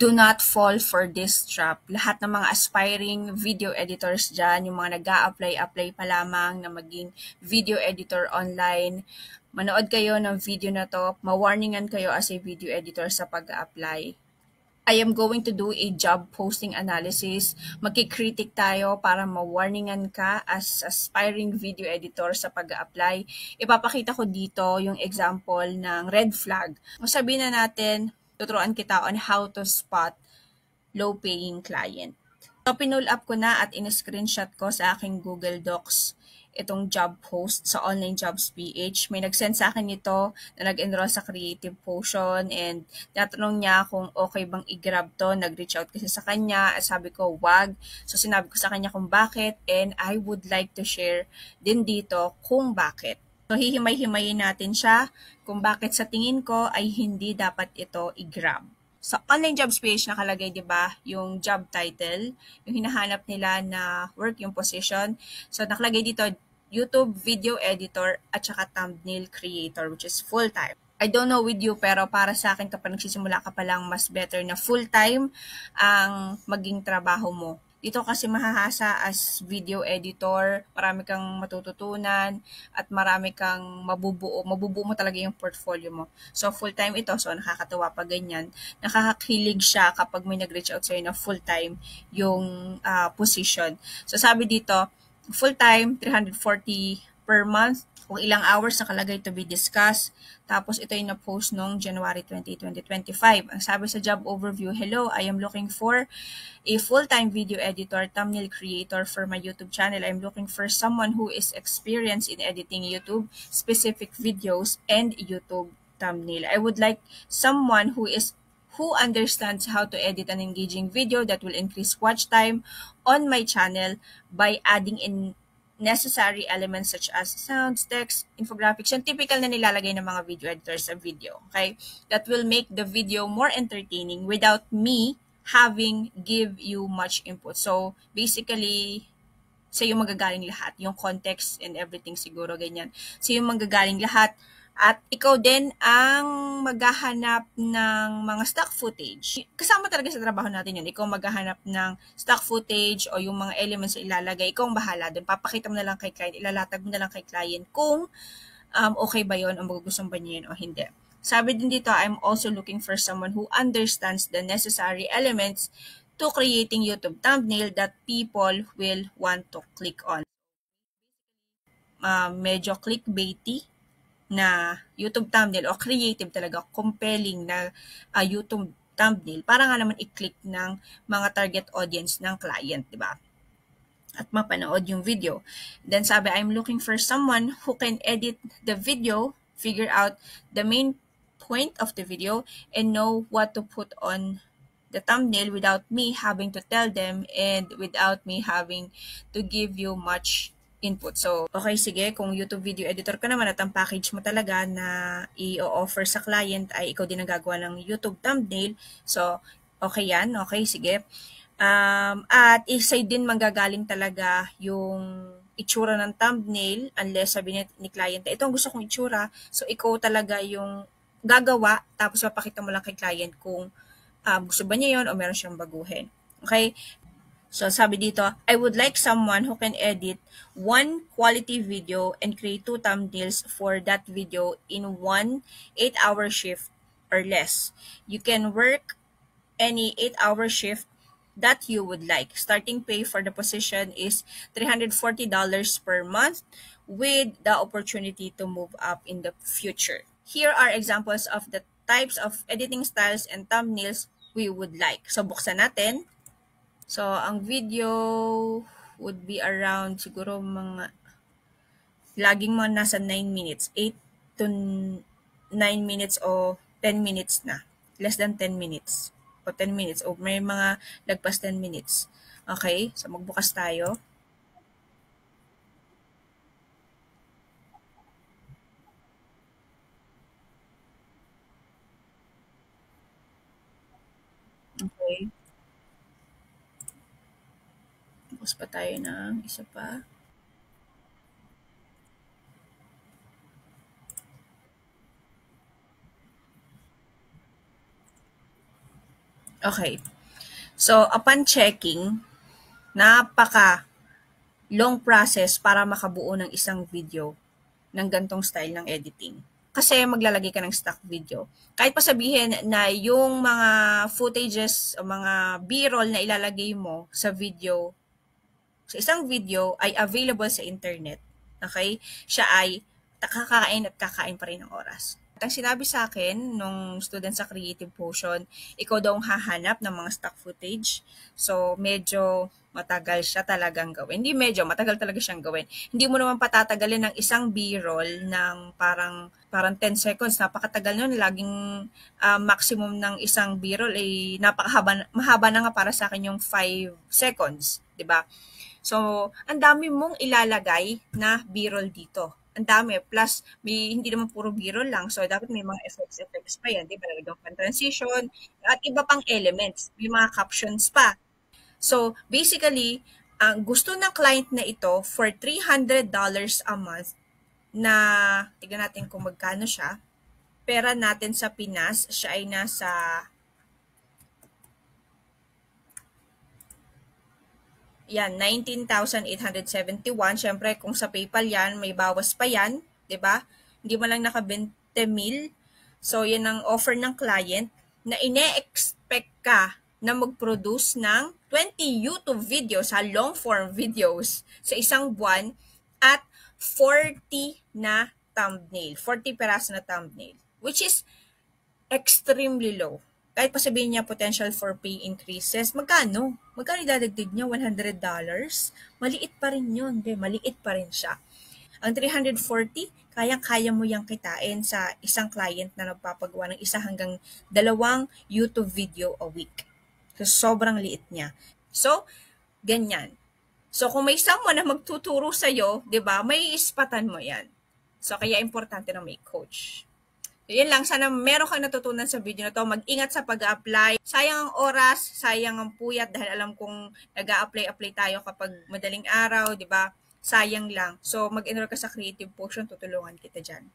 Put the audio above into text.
Do not fall for this trap. Lahat ng mga aspiring video editors dyan, yung mga nag-a-apply pa lamang na maging video editor online, manood kayo ng video na to, ma-warningan kayo as a video editor sa pag-a-apply. I am going to do a job posting analysis. Magkikritik tayo para ma-warningan ka as aspiring video editor sa pag-a-apply. Ipapakita ko dito yung example ng red flag. Sabihin na natin, tuturuan kita on how to spot low-paying client. So, pinull up ko na at in-screenshot ko sa aking Google Docs itong job post sa Online Jobs PH. May nag-send sa akin nito na nag-enroll sa Creative Potion and natanong niya kung okay bang i-grab to. Nag-reach out kasi sa kanya at sabi ko wag. So sinabi ko sa kanya kung bakit and I would like to share din dito kung bakit. So hihimay-himayin natin siya kung bakit sa tingin ko ay hindi dapat ito i-grab. Sa online jobs page nakalagay 'di ba, yung job title, yung hinahanap nila na work, yung position. So nakalagay dito YouTube video editor at saka thumbnail creator, which is full-time. I don't know with you, pero para sa akin kapag nagsisimula ka pa lang, mas better na full-time ang maging trabaho mo. Dito kasi mahahasa as video editor, marami kang matututunan at marami kang mabubuo mo talaga yung portfolio mo. So full-time ito, so nakakatuwa pa ganyan. Nakakakilig siya kapag may nag-reach out sa'yo na full-time yung position. So sabi dito, full-time, 340 per month. Kung ilang hours nakalagay to be discussed. Tapos ito yung na-post noong January 20, 2025. Ang sabi sa job overview, hello, I am looking for a full-time video editor, thumbnail creator for my YouTube channel. I'm looking for someone who is experienced in editing YouTube specific videos and YouTube thumbnail. I would like someone who understands how to edit an engaging video that will increase watch time on my channel by adding in necessary elements such as sounds, text, infographics, yung typical na nilalagay ng mga video editors sa video, okay? That will make the video more entertaining without me having give you much input. So, basically, sa yung magagaling lahat, yung context and everything siguro ganyan. Sa yung magagaling lahat, at ikaw din ang maghahanap ng mga stock footage. Kasama talaga sa trabaho natin yun. Ikaw maghahanap ng stock footage o yung mga elements na ilalagay. Ikaw ang bahala doon. Papakita mo na lang kay client, ilalatag mo na lang kay client kung okay ba yun o magugustuhan ba niya yun o hindi. Sabi din dito, I'm also looking for someone who understands the necessary elements to creating YouTube thumbnail that people will want to click on. Medyo clickbaity na YouTube thumbnail o creative talaga, compelling na YouTube thumbnail para nga naman i-click ng mga target audience ng client, di ba? At mapanood yung video. Then sabi, I'm looking for someone who can edit the video, figure out the main point of the video, and know what to put on the thumbnail without me having to tell them and without me having to give you much input. So, okay, sige, kung YouTube video editor ka naman at ang package mo talaga na i-offer sa client ay ikaw din ang gagawa ng YouTube thumbnail. So, okay yan. Okay, sige. At isa din manggagaling talaga yung itsura ng thumbnail unless sabi ni client, ito ang gusto kong itsura. So, ikaw talaga yung gagawa tapos mapakita mo lang kay client kung gusto ba niya yun o meron siyang baguhin. Okay? So, sabi dito, I would like someone who can edit one quality video and create 2 thumbnails for that video in 1 8-hour shift or less. You can work any 8-hour shift that you would like. Starting pay for the position is $340 per month with the opportunity to move up in the future. Here are examples of the types of editing styles and thumbnails we would like. So, buksan natin. So, ang video would be around siguro mga laging mga nasa 9 minutes. 8 to 9 minutes o 10 minutes na. Less than 10 minutes. O 10 minutes. O may mga lagpas 10 minutes. Okay? So, magbukas tayo. Okay. Bukas pa tayo ng isa pa. Okay. So, upon checking, napaka long process para makabuo ng isang video ng gantong style ng editing. Kasi maglalagay ka ng stock video. Kahit pa sabihin na yung mga footages o mga B-roll na ilalagay mo sa video, sa isang video ay available sa internet. Okay? Siya ay kakain at kakain pa rin ng oras. At ang sinabi sa akin nung student sa Creative Potion, ikaw daw ang hahanap ng mga stock footage. So, medyo matagal siya talagang gawin. Hindi medyo, matagal talaga siyang gawin. Hindi mo naman patatagalin ng isang B-roll ng parang 10 seconds. Napakatagal nun. Laging maximum ng isang B-roll ay mahaba na nga para sa akin yung 5 seconds. 'Di ba? So, ang dami mong ilalagay na B-roll dito. Ang dami. Plus, hindi naman puro B-roll lang. So, dapat may mga effects pa yan. Di ba? Nagawang pang transition. At iba pang elements. May mga captions pa. So, basically, ang gusto ng client na ito for $300 a month na, tignan natin kung magkano siya. Pera natin sa Pinas, siya ay nasa yan, 19,871. Siyempre, kung sa PayPal yan, may bawas pa yan, 'di ba? Hindi mo lang naka 20,000. So, yan ang offer ng client na ine-expect ka na mag-produce ng 20 YouTube videos, long form videos sa isang buwan at 40 na thumbnail, 40 peraso na thumbnail, which is extremely low. Kahit pa sabihin niya potential for pay increases, magkano? Magkano idadagdag niya? $100? Maliit pa rin yun. Di, maliit pa rin siya. Ang 340, kayang-kaya mo yang kitain sa isang client na nagpapagawa ng isa hanggang 2 YouTube video a week. So, sobrang liit niya. So, ganyan. So, kung may someone na magtuturo sa'yo, di ba, may ispatan mo yan. So, kaya importante na may coach. Yun lang, sana meron kang natutunan sa video na to. Mag-ingat sa pag-apply. Sayang ang oras, sayang ang puyat dahil alam kong nag-a-apply tayo kapag madaling araw, di ba? Sayang lang. So, mag-enroll ka sa Creative Potion, tutulungan kita dyan.